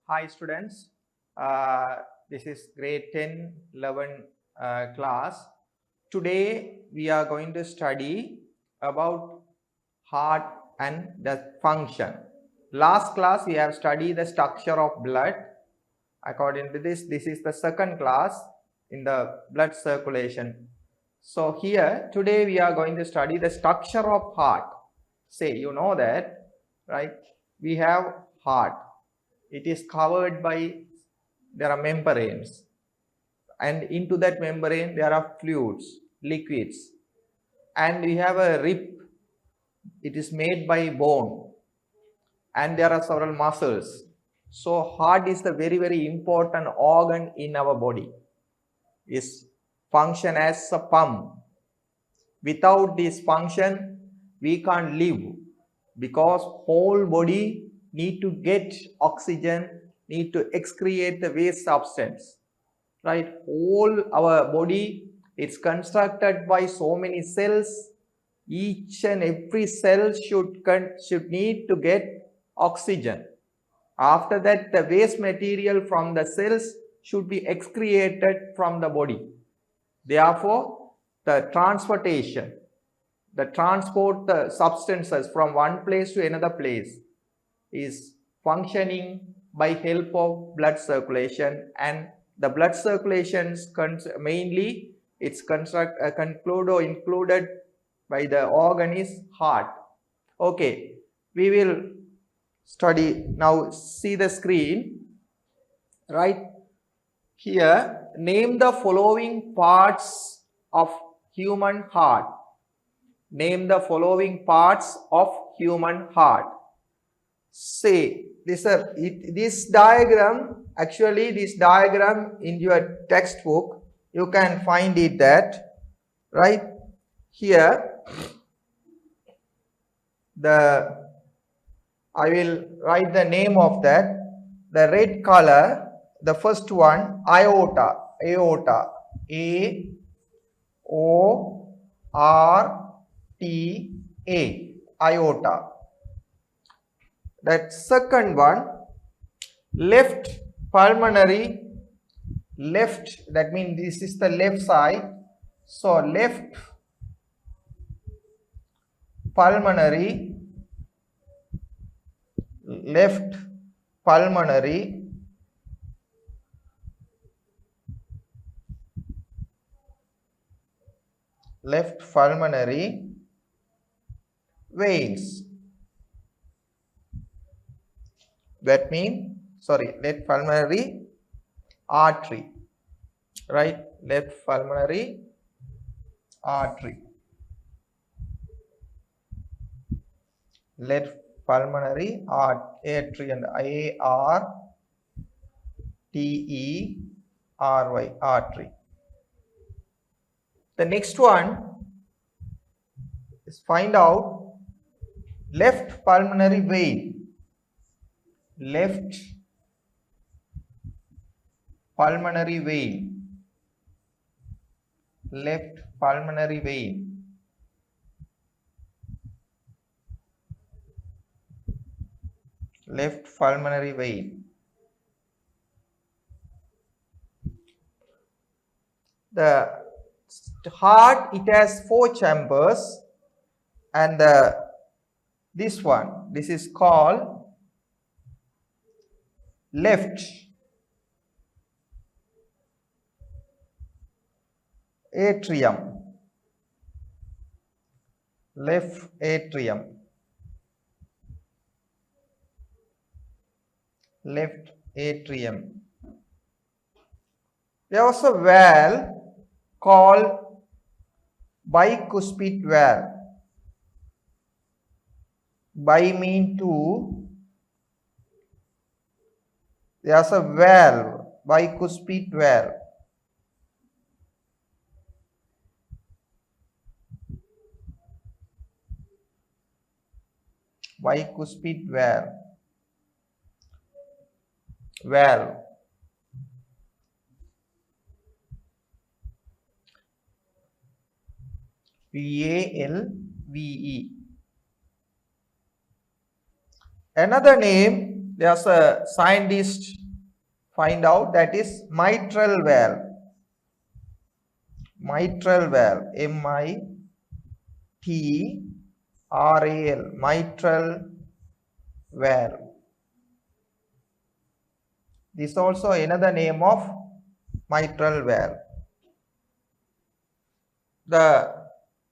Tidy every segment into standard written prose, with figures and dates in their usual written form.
Hi students, this is grade 10, 11 class. Today we are going to study about heart and the function. Last class we have studied the structure of blood. According to this is the second class in the blood circulation. So here today we are going to study the structure of heart. Say you know that, right? We have heart. It is covered by, there are membranes, and into that membrane there are fluids, liquids, and we have a rib. It is made by bone, and there are several muscles. So heart is the very important organ in our body. Is function as a pump. Without this function we can't live, because whole body need to get oxygen, need to excrete the waste substance, right? Whole our body is constructed by so many cells. Each and every cell should need to get oxygen. After that, the waste material from the cells should be excreted from the body. Therefore, the transport the substances from one place to another place is functioning by help of blood circulation, and the blood circulations mainly it's included by the organ is heart. Okay, we will study now. See the screen, right? Here, name the following parts of human heart. Name the following parts of human heart. Say this diagram, actually this diagram in your textbook you can find it, that right here. I will write the name of that. The red color, the first one, aorta, A O R T A, aorta. That second one, left pulmonary, left, that means this is the left side. So left pulmonary, left pulmonary, left pulmonary veins. That means, left pulmonary artery, right? Left pulmonary artery, left pulmonary artery, and ARTERY, artery. The next one is find out left pulmonary vein. Left pulmonary vein, left pulmonary vein, left pulmonary vein. The heart, it has 4 chambers, and this is called left atrium, left atrium, left atrium. There was a valve called bicuspid valve. Bi mean two. There's a valve, bicuspid valve. Bicuspid valve. Valve. VALVE. Another name there's a scientist find out, that is mitral valve. Mitral valve, M-I-T-R-A-L, mitral valve. This is also another name of mitral valve. The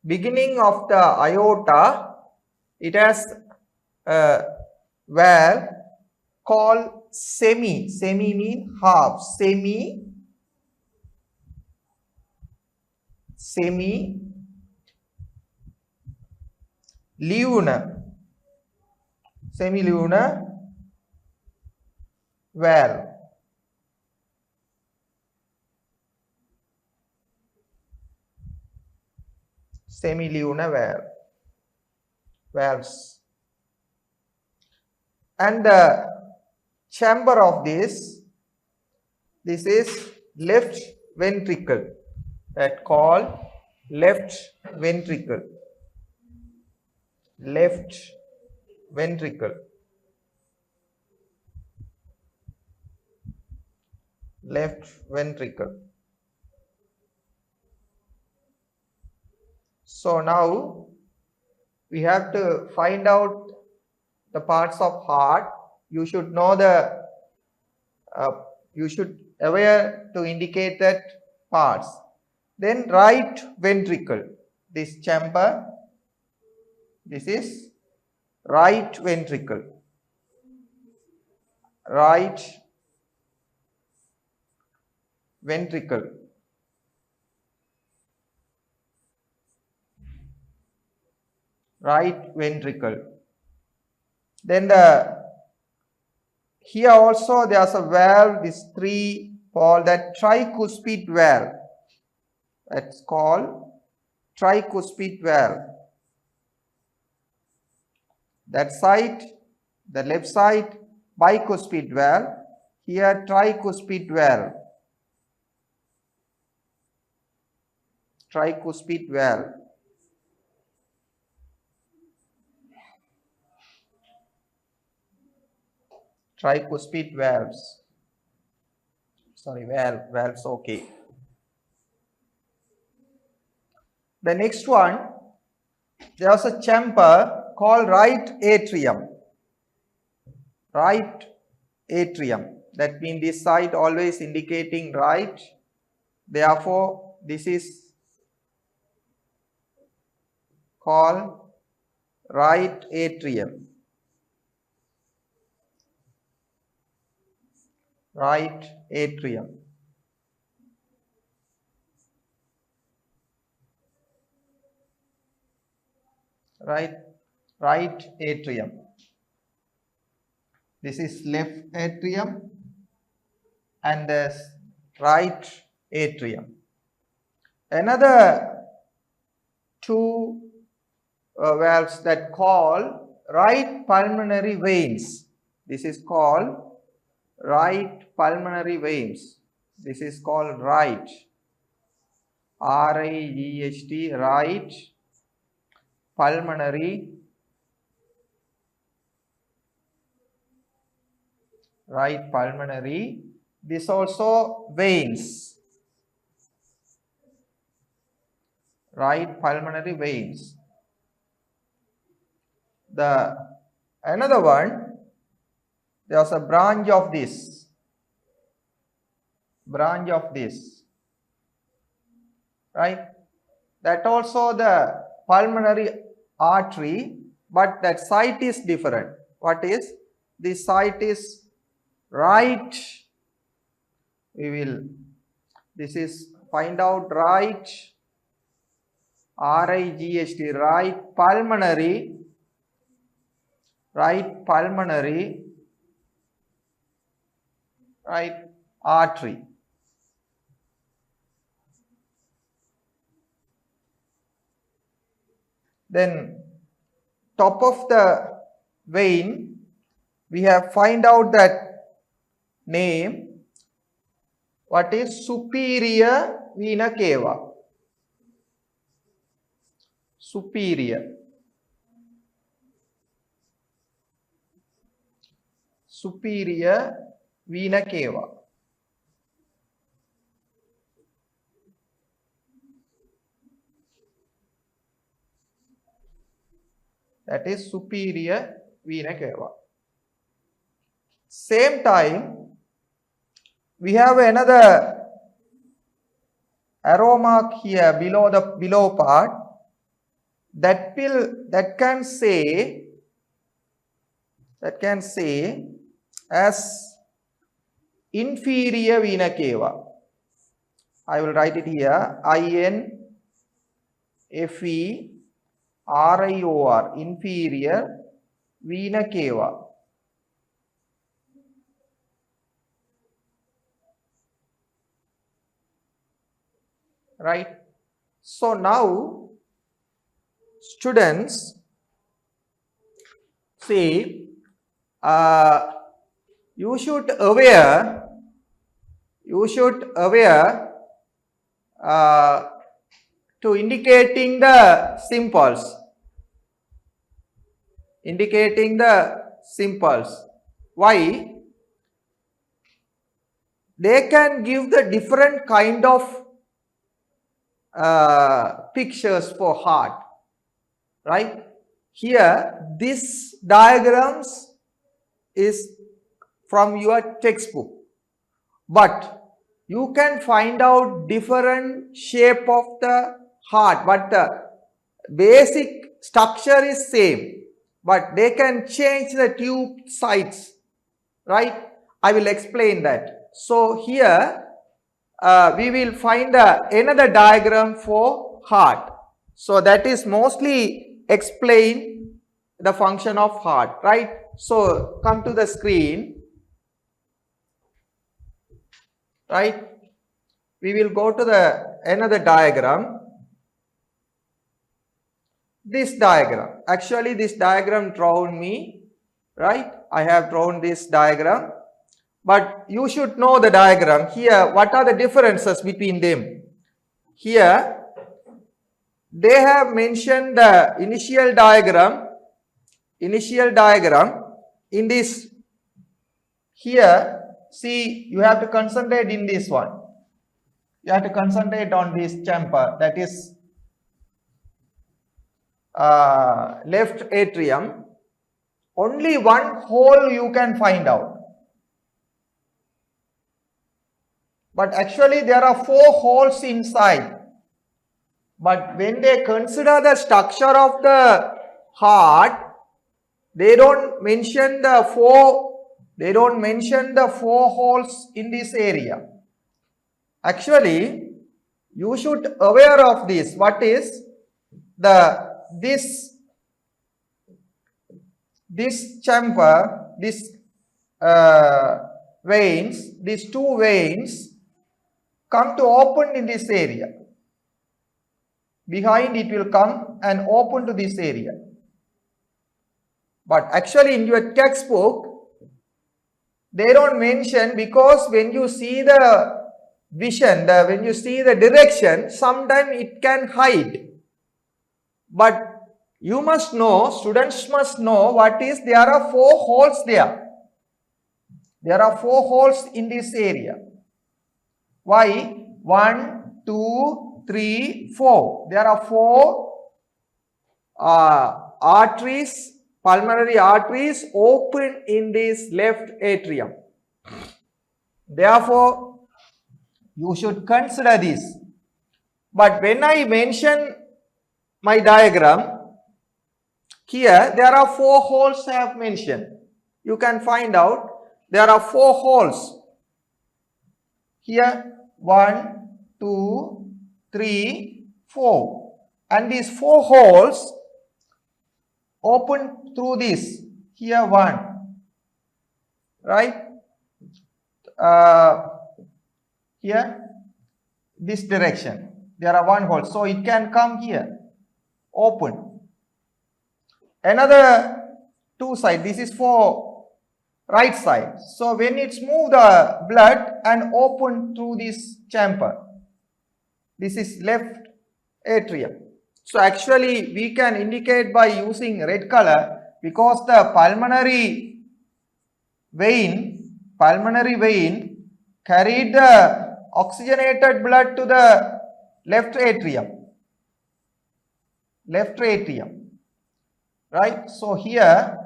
beginning of the aorta, it has a valve called semi. Semi means half. Semi lunar valve. Semilunar valves. And the chamber of this is left ventricle, that called left ventricle. Left ventricle. Left ventricle. So now we have to find out the parts of heart. You should know the, you should aware to indicate that parts. Then right ventricle, this chamber, this is right ventricle. Right ventricle. Right ventricle. Then here also there's a valve, this three called that tricuspid valve. That's called tricuspid valve. That side, the left side, bicuspid valve. Here tricuspid valve. Tricuspid valve. Tricuspid valves. Sorry, valves, okay. The next one, there's a chamber called right atrium. Right atrium. That means this side always indicating right. Therefore, this is called right atrium. Right atrium. Right atrium. This is left atrium and the right atrium. Another two valves that call right pulmonary veins. This is called right pulmonary veins. This is called right. R-I-G-H-T, right pulmonary. Right pulmonary. This also veins. Right pulmonary veins. The another one, there's a branch of this. Branch of this. Right? That also the pulmonary artery, but that site is different. What is? This site is right. We will, this is find out right. R-I-G-H-T, right pulmonary. Right pulmonary. Right artery. Then top of the vein, we have find out that name. What is superior vena cava? Superior. superior vena cava. That is superior vena cava. Same time, we have another arrow mark here below the below part that can say as inferior vena cava. I will write it here, INFERIOR, inferior vena cava. Right. So now students see, you should aware to indicating the symbols. Why? They can give the different kind of pictures for heart, right? Here, this diagrams is from your textbook, but you can find out different shape of the heart, but the basic structure is same, but they can change the tube sides, right? I will explain that. So here we will find another diagram for heart. So that is mostly explain the function of heart, right? So come to the screen, right? We will go to the another diagram. This diagram, actually this diagram drawn me, right? I have drawn this diagram, but you should know the diagram. Here, what are the differences between them? Here, they have mentioned the initial diagram in this. Here, see, you have to concentrate in this one. You have to concentrate on this chamber, that is left atrium. Only one hole you can find out. But actually there are 4 holes inside. But when they consider the structure of the heart, they don't mention the 4 holes in this area. Actually, you should aware of this. What is this chamber, this veins, these 2 veins come to open in this area. Behind it will come and open to this area. But actually in your textbook, they don't mention, because when you see the vision, when you see the direction, sometimes it can hide. But you must know, students must know what is, there are 4 holes there. There are 4 holes in this area. Why? 1, 2, 3, 4. There are 4 arteries, pulmonary arteries open in this left atrium. Therefore, you should consider this. But when I mention my diagram, here there are 4 holes I have mentioned. You can find out there are 4 holes. Here 1, 2, 3, 4. And these 4 holes open through this. Here 1. Right? Here this direction. There are 1 hole. So it can come here. Open. Another 2 sides. This is for right side. So when it's move the blood and open through this chamber. This is left atrium. So actually we can indicate by using red color, because the pulmonary vein, pulmonary vein, carried the oxygenated blood to the left atrium. Left atrium. Right? So here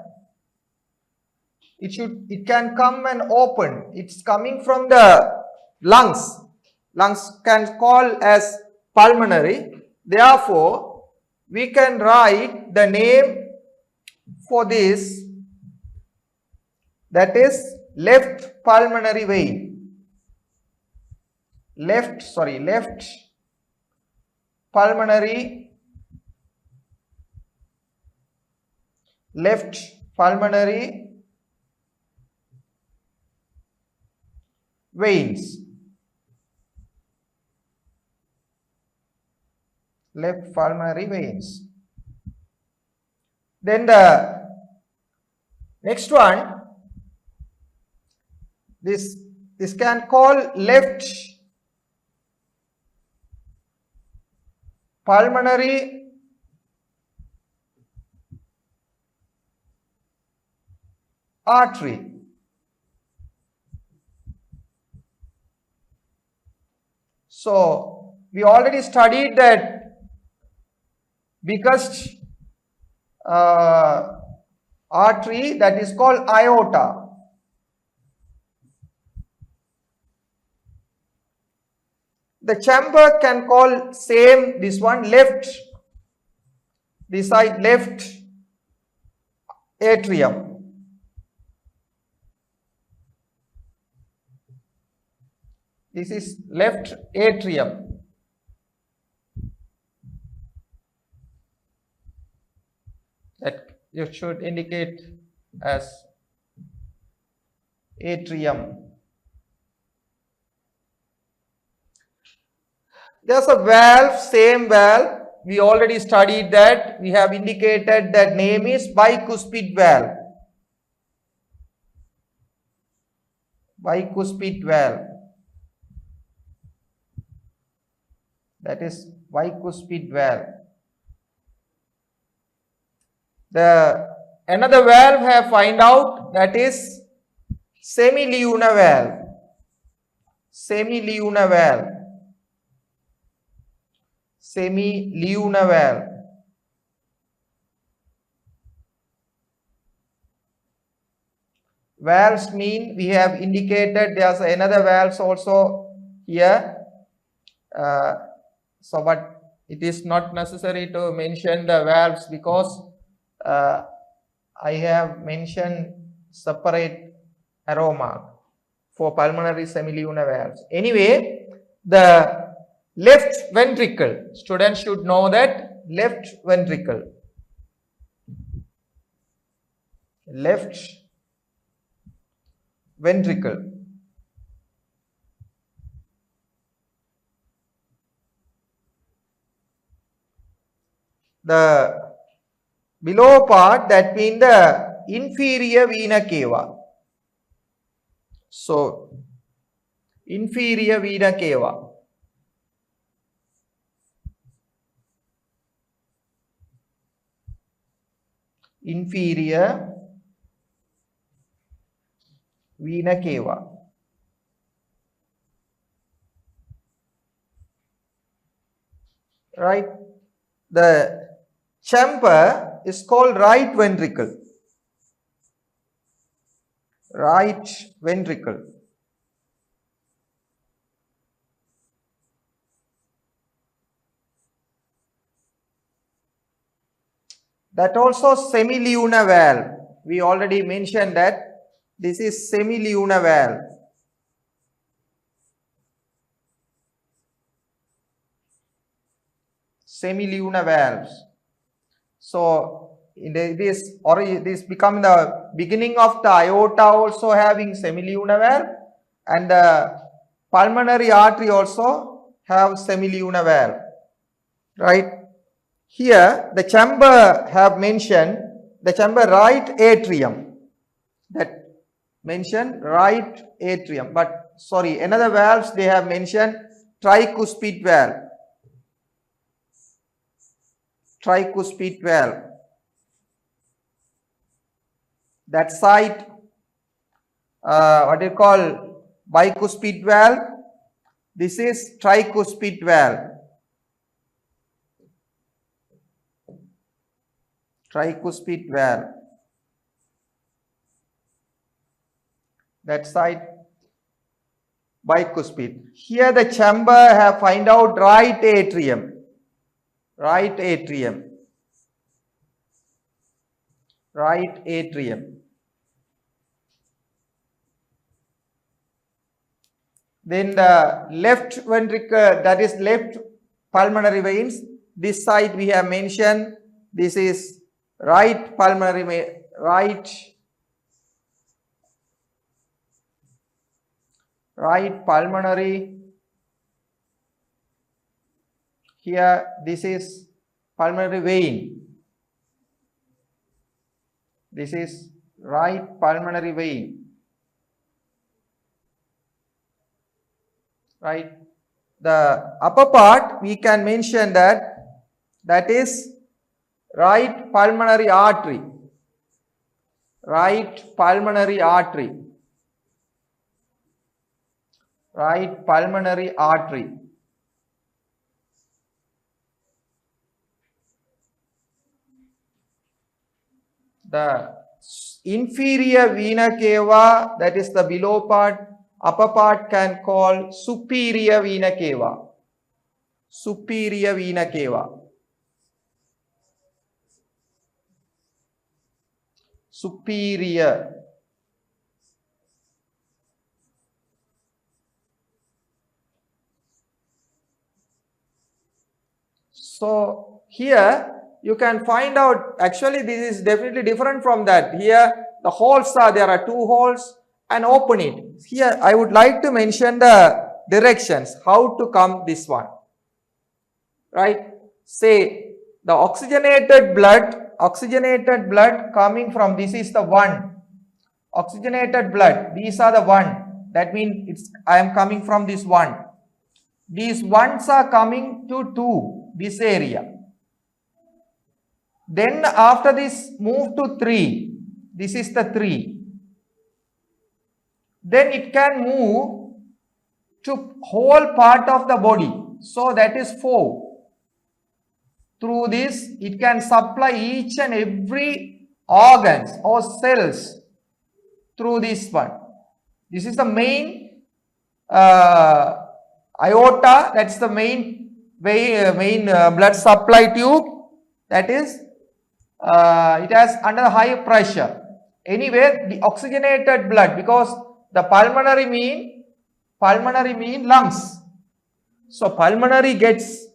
it can come and open. It's coming from the lungs. Lungs can call as pulmonary. Therefore, we can write the name for this, that is left pulmonary vein. Left pulmonary veins. Left pulmonary veins. Then the next one, this can call left pulmonary artery. So we already studied that biggest artery, that is called aorta. The chamber can call same, this one left, this side left atrium. This is left atrium. That you should indicate as atrium. There's a valve, same valve. We already studied that. We have indicated that name is bicuspid valve. Bicuspid valve. That is bicuspid valve. Another valve have find out, that is semilunar valve. Semilunar valve. Semilunar valve. Valves mean we have indicated there's another valves also here. So but it is not necessary to mention the valves because I have mentioned separate arrow mark for pulmonary semilunar valves. Anyway, the left ventricle, students should know that left ventricle. Left ventricle. The below part, that means the inferior vena cava. So, inferior vena cava. Inferior vena cava. Right? The chamber is called right ventricle. Right ventricle. That also semilunar valve. We already mentioned that this is semilunar valve. Semilunar valves. So this become the beginning of the aorta also having semilunar valve, and the pulmonary artery also have semilunar valve. Right? Here the chamber have mentioned the chamber right atrium. That mentioned right atrium, but sorry, another valves they have mentioned tricuspid valve. Tricuspid valve. That side what you call bicuspid valve. This is tricuspid valve. Tricuspid valve. That side bicuspid. Here the chamber have find out right atrium. Right atrium. Right atrium. Then the left ventricle, that is left pulmonary veins. This side we have mentioned. This is right pulmonary, right pulmonary. Here this is pulmonary vein. This is right pulmonary vein. Right. The upper part we can mention that is right pulmonary artery. Right pulmonary artery. Right pulmonary artery. The inferior vena cava, that is the below part, upper part can call superior vena cava. Superior vena cava. Superior. So here you can find out, actually this is definitely different from that. Here the holes are, there are 2 holes and open it. Here I would like to mention the directions, how to come this one. Right? Say the oxygenated blood coming from, this is the 1. Oxygenated blood, these are the 1. That means I am coming from this 1. These ones are coming to 2, this area. Then after this move to 3. This is the 3. Then it can move to whole part of the body. So that is 4. Through this it can supply each and every organs or cells through this one. This is the main aorta, that's the main blood supply tube. That is it has under high pressure. Anyway, the oxygenated blood, because the pulmonary mean lungs. So pulmonary gets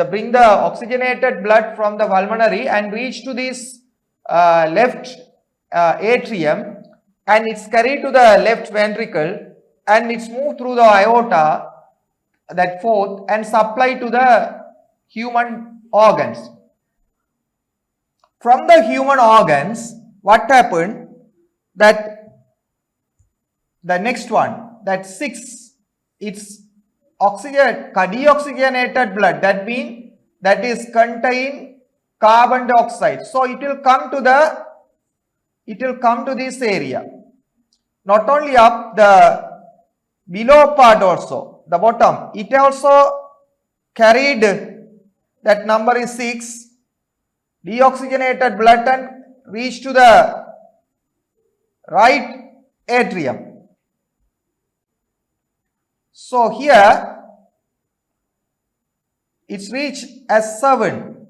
bring the oxygenated blood from the pulmonary and reach to this left atrium, and it's carried to the left ventricle and it's moved through the aorta, that 4th, and supply to the human organs. From the human organs, what happened? That the next one, that 6, it's deoxygenated blood. That means that is contain carbon dioxide. So it will come to this area. Not only up, the below part also, the bottom, it also carried, that number is 6, deoxygenated blood and reach to the right atrium. So here it's reached as 7.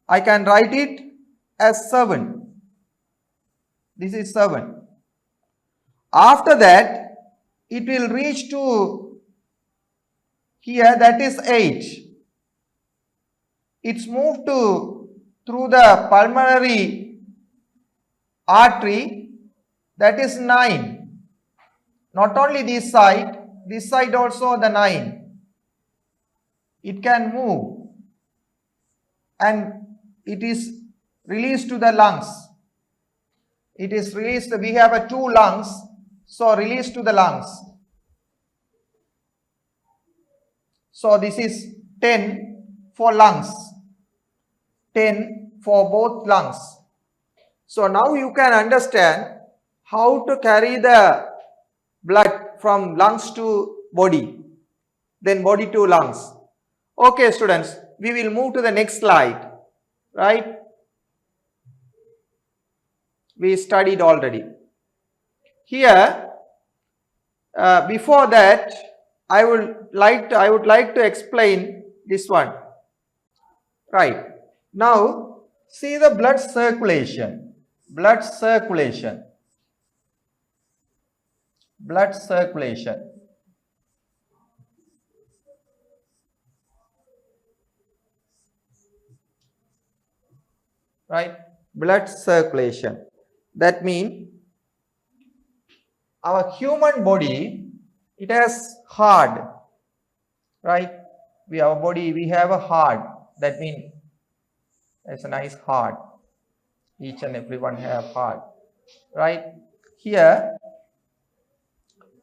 I can write it as 7. This is 7. After that it will reach to here, that is 8. It's moved through the pulmonary artery, that is 9. Not only this side also the 9. It can move and it is released to the lungs. It is released, we have 2 lungs, so released to the lungs. So this is 10 for lungs, 10 for both lungs. So now you can understand how to carry the blood from lungs to body, then body to lungs. Okay, students, we will move to the next slide, right? We studied already. Here, before that, I would like to explain this one. Right. Now, see the blood circulation. Blood circulation. Blood circulation. Right. Blood circulation. That means our human body, it has heart. Right. Our body, we have a heart. That means it's a nice heart. Each and everyone have heart. Right. Here,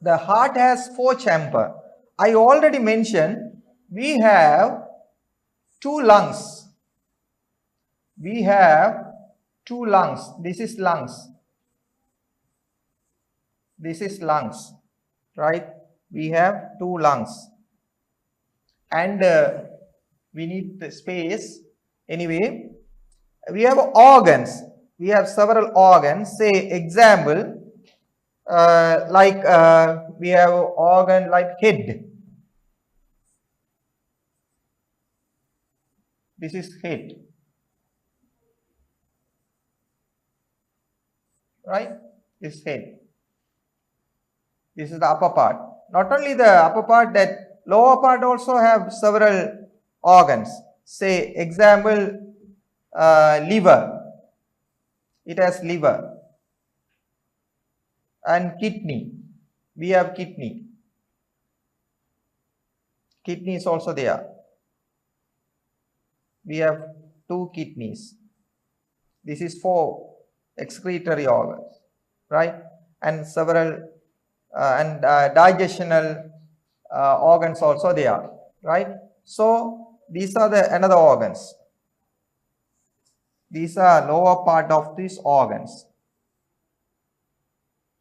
the heart has 4 chambers. I already mentioned we have 2 lungs. We have 2 lungs. This is lungs. This is lungs. Right? We have 2 lungs. And we need the space. Anyway, we have organs. We have several organs. Say example, we have organ like head. This is head. Right? This head. This is the upper part. Not only the upper part, that lower part also have several organs. Say example, liver. It has liver. And kidney. We have kidney. Kidney is also there. We have 2 kidneys. This is 4 excretory organs, right? And several digestional organs also there, right? So these are the another organs. These are lower part of these organs,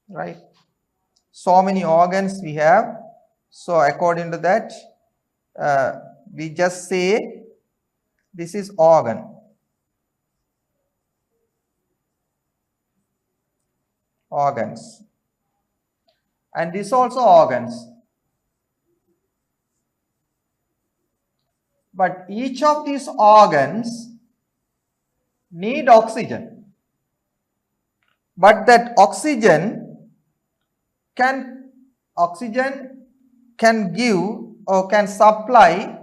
right? So many organs we have. So according to that, we just say this is organ. Organs. And this also organs. But each of these organs need oxygen. But that oxygen can give or can supply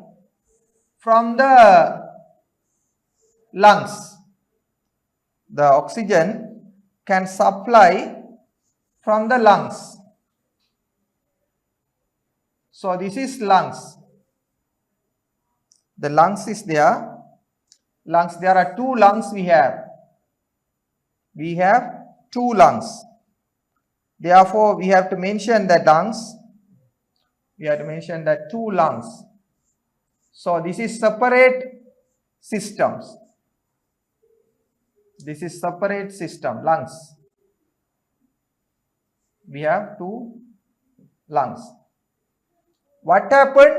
from the lungs. The oxygen can supply from the lungs. So this is lungs. The lungs is there. Lungs, there are 2 lungs we have. We have 2 lungs. Therefore, we have to mention the lungs. We have to mention the 2 lungs. So this is separate systems. This is separate system, lungs. We have 2 lungs. What happened?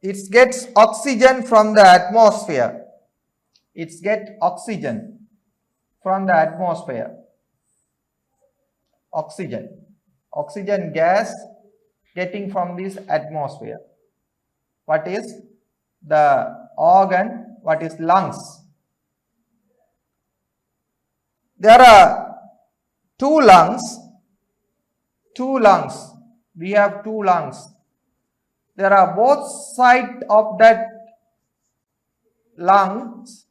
It gets oxygen from the atmosphere. It gets oxygen from the atmosphere. Oxygen. Oxygen gas getting from this atmosphere. What is the organ? What is lungs? There are 2 lungs. 2 lungs. We have 2 lungs. There are both sides of that lungs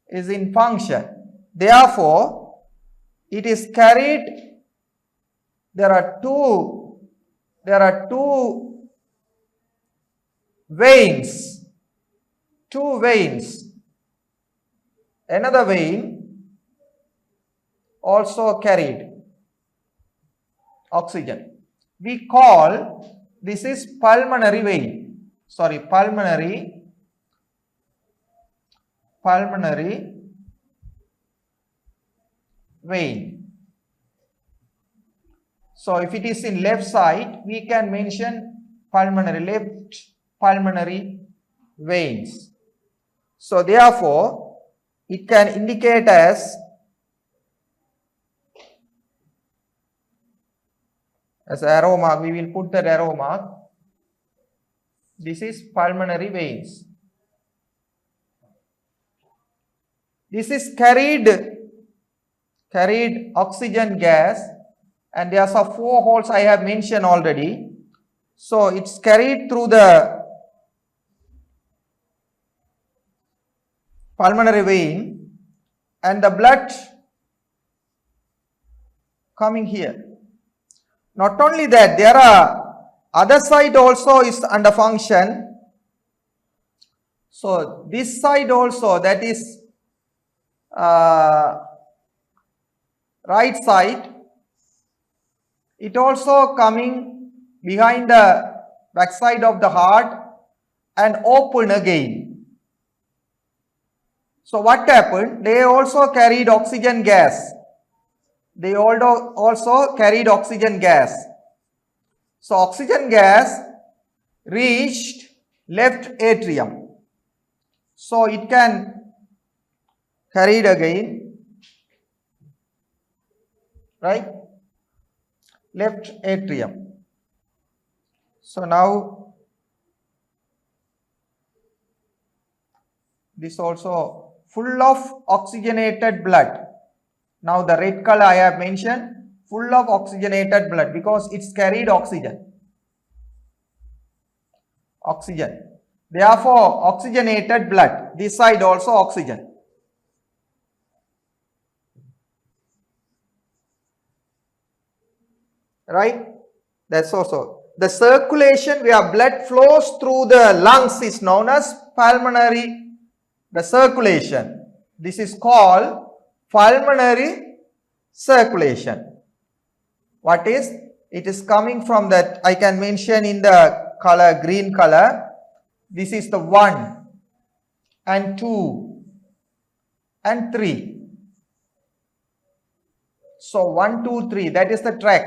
is in function. Therefore, it is carried. There are two veins. 2 veins. Another vein also carried oxygen. We call this is pulmonary vein. Sorry, pulmonary vein. So if it is in left side, we can mention pulmonary, left pulmonary veins. So therefore, it can indicate as arrow mark. We will put that arrow mark. This is pulmonary veins. This is carried oxygen gas, and there are 4 holes I have mentioned already. So it's carried through the pulmonary vein, and the blood coming here. Not only that, there are other side also is under function. So this side also, that is right side, it also coming behind the back side of the heart and open again. So what happened? They also carried oxygen gas. They also carried oxygen gas. So oxygen gas reached left atrium. So it can carried again, right? Left atrium. So now this also full of oxygenated blood. Now the red color I have mentioned, full of oxygenated blood, because it's carried oxygen. Therefore, oxygenated blood. This side also oxygen. Right? That's also. The circulation where blood flows through the lungs is known as pulmonary. The circulation. This is called pulmonary circulation. What is? It is coming from that, I can mention in the color, green color. This is the 1 and 2 and 3. So 1, 2, 3, that is the track.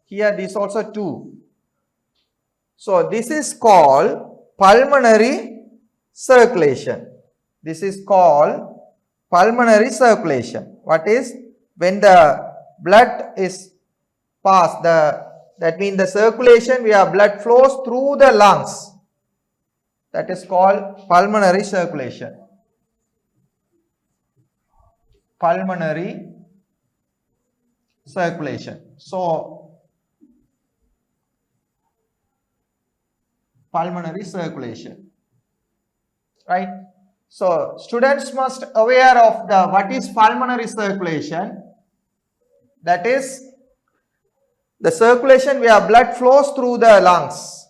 Here this also 2. So this is called pulmonary circulation. This is called pulmonary circulation. What is? When the blood is passed, that means the circulation where blood flows through the lungs. That is called pulmonary circulation. Pulmonary circulation. So pulmonary circulation, right? So students must aware of the what is pulmonary circulation. That is the circulation where blood flows through the lungs.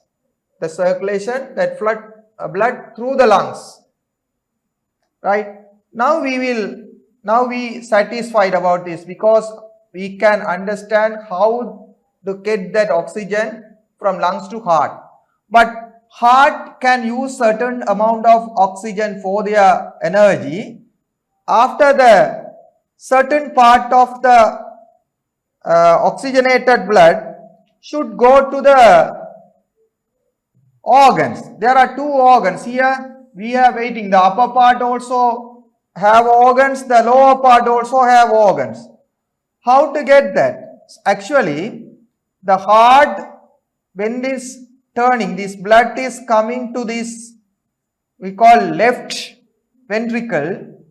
The circulation that blood through the lungs, right? Now we satisfied about this, because we can understand how to get that oxygen from lungs to heart. But heart can use certain amount of oxygen for their energy. After the certain part of the oxygenated blood should go to the organs. There are 2 organs here. We are waiting. The upper part also have organs. The lower part also have organs. How to get that? Actually, the heart, when this turning, this blood is coming to this, we call left ventricle.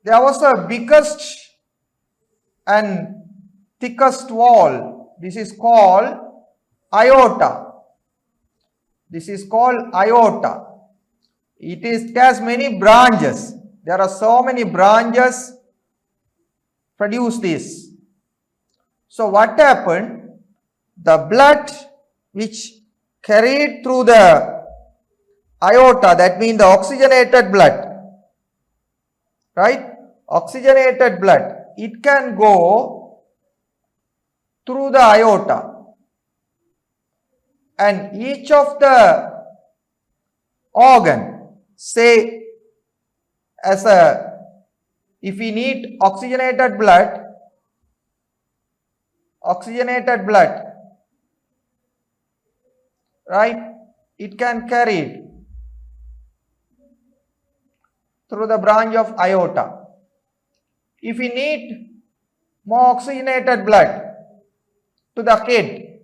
There was a biggest and thickest wall. This is called aorta. This is called aorta. It has many branches. There are so many branches produce this. So what happened? The blood which carried through the aorta, that means the oxygenated blood, right? Oxygenated blood, it can go through the aorta, and each of the organ, say if we need oxygenated blood, oxygenated blood, right? It can carry it through the branch of aorta. If we need more oxygenated blood to the head,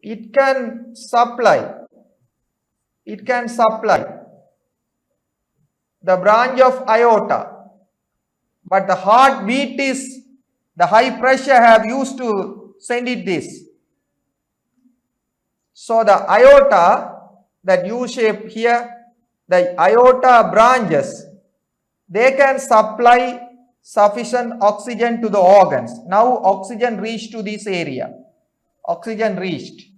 it can supply the branch of aorta, but the heartbeat is the high pressure have used to send it this. So the aorta, that U shape here, the aorta branches, they can supply sufficient oxygen to the organs. Now oxygen reached to this area. Oxygen reached.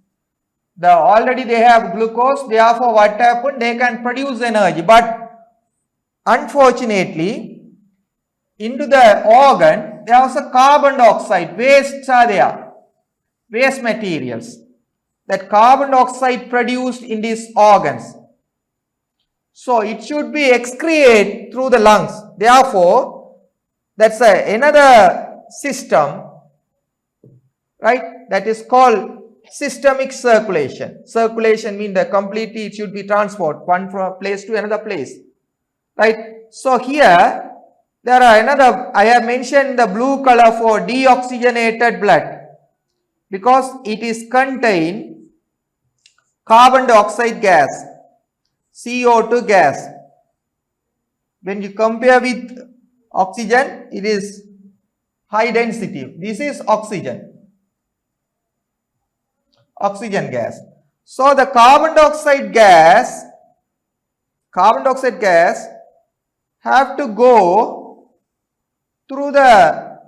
Already they have glucose, therefore what happened? They can produce energy. But unfortunately, into the organ, there was a carbon dioxide, wastes are there, waste materials. That carbon dioxide produced in these organs. So it should be excreted through the lungs. Therefore, that's another system, right? That is called systemic circulation. Circulation means that completely it should be transport one from a place to another place, right? So here there are another, I have mentioned the blue color for deoxygenated blood because it is contain carbon dioxide gas, CO2 gas. When you compare with oxygen, it is high density. This is oxygen gas. So the carbon dioxide gas have to go through the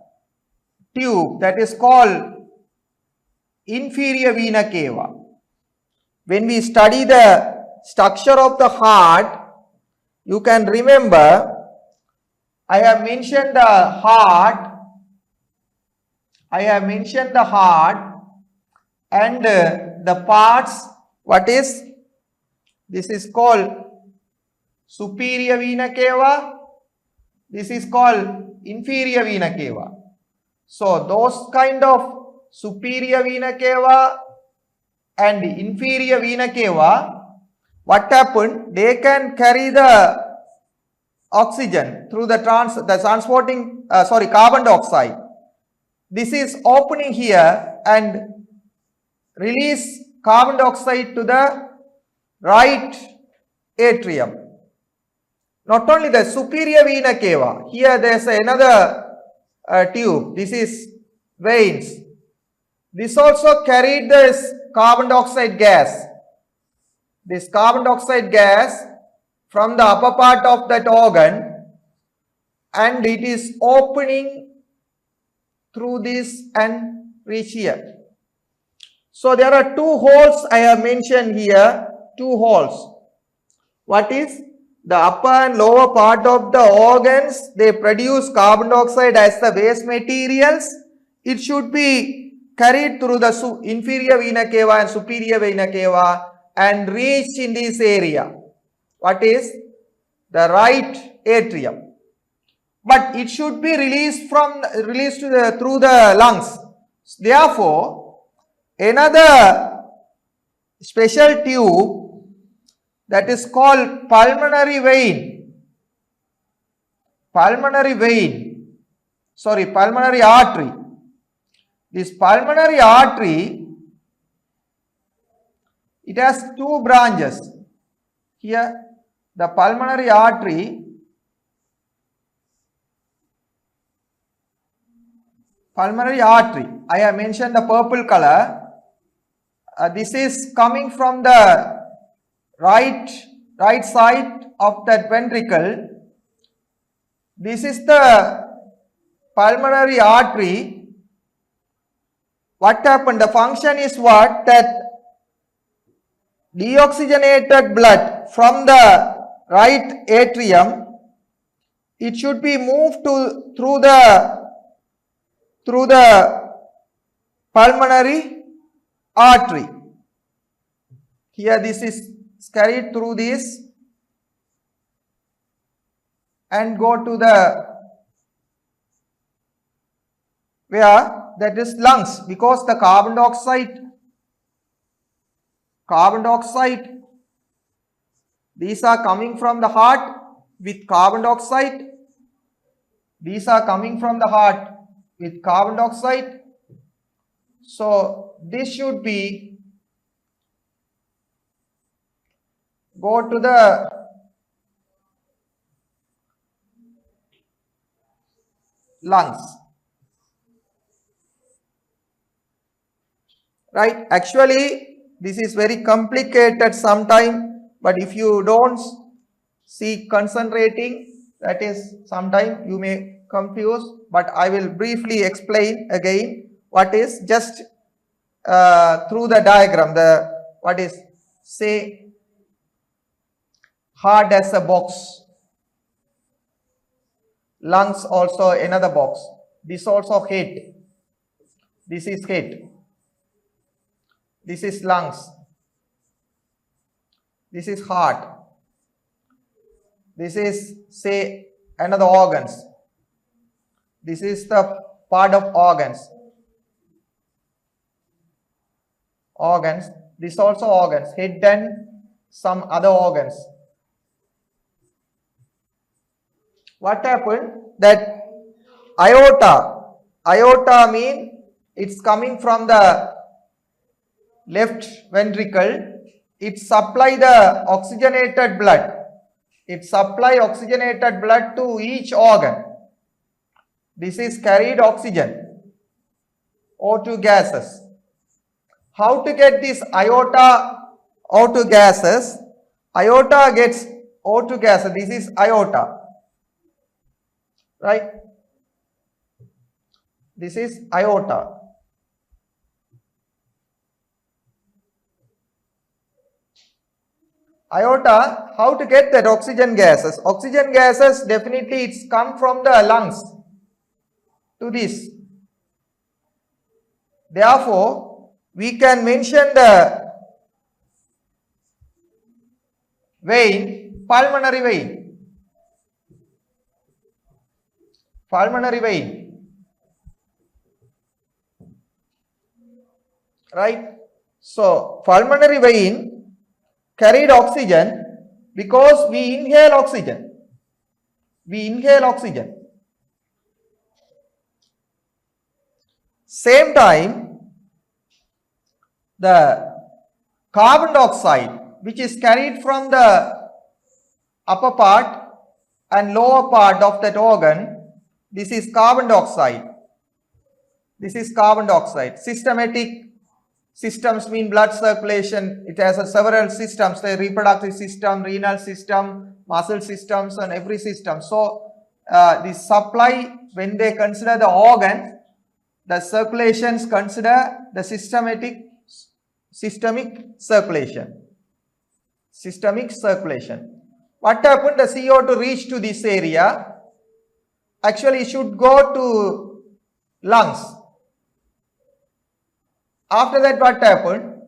tube that is called inferior vena cava. When we study the structure of the heart, you can remember I have mentioned the heart and the parts. What is this? Is called superior vena cava. This is called inferior vena cava. So those kind of superior vena cava and inferior vena cava, what happened? They can carry the oxygen through the transporting carbon dioxide. This is opening here and release carbon dioxide to the right atrium. Not only the superior vena cava, here there is another tube. This is veins. This also carried this carbon dioxide gas. This carbon dioxide gas from the upper part of that organ, and it is opening through this and reach here. So there are two holes I have mentioned here, two holes. What is? The upper and lower part of the organs, they produce carbon dioxide as the waste materials. It should be carried through the inferior vena cava and superior vena cava and reach in this area. What is? The right atrium. But it should be released through the lungs. Therefore, another special tube that is called pulmonary artery. This pulmonary artery, it has two branches. Here, the pulmonary artery, I have mentioned the purple color. This is coming from the right side of that ventricle. This is the pulmonary artery. What happened? The function is what? That deoxygenated blood from the right atrium, it should be moved through the pulmonary artery. Here this is carried through this and go to the that is lungs, because the carbon dioxide, these are coming from the heart with carbon dioxide. These are coming from the heart with carbon dioxide. So this should be go to the lungs. Right? Actually, this is very complicated sometime, but if you don't see concentrating, that is sometime you may confuse, but I will briefly explain again what is just through the diagram, what is, say, heart as a box, lungs also another box, this also head, this is head, this is lungs, this is heart, this is, say, another organs, this is the part of organs, this also organs, head and some other organs. What happened? That aorta mean it's coming from the left ventricle. It supply the oxygenated blood. It supply oxygenated blood to each organ. This is carried oxygen, O2 gases. How to get this aorta O2 gases? Aorta gets O2 gases. This is aorta. Right? This is aorta. Aorta, how to get that oxygen gases? Oxygen gases, definitely it's come from the lungs to this. Therefore, we can mention the vein, pulmonary vein. Pulmonary vein, right? So pulmonary vein carried oxygen because we inhale oxygen. Same time, the carbon dioxide which is carried from the upper part and lower part of that organ, this is carbon dioxide. Systematic systems mean blood circulation. It has several systems, the reproductive system, renal system, muscle systems, and every system. So the supply, when they consider the organ, the circulations consider the systemic circulation. What happened? The CO2 reached to this area. Actually, it should go to lungs. After that, what happened?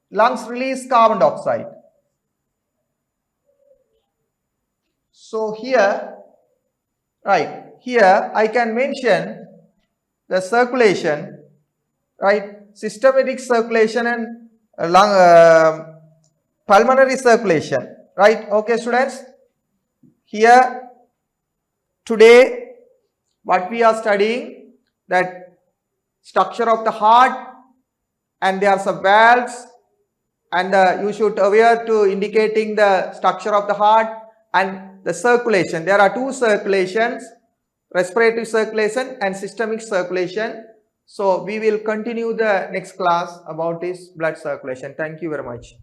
Lungs release carbon dioxide. So here, right, here I can mention the circulation, right, systematic circulation and pulmonary circulation, right? Okay, students, here today what we are studying, that structure of the heart, and there are some valves, and you should aware to indicating the structure of the heart and the circulation. There are two circulations, respiratory circulation and systemic circulation. So we will continue the next class about this blood circulation. Thank you very much.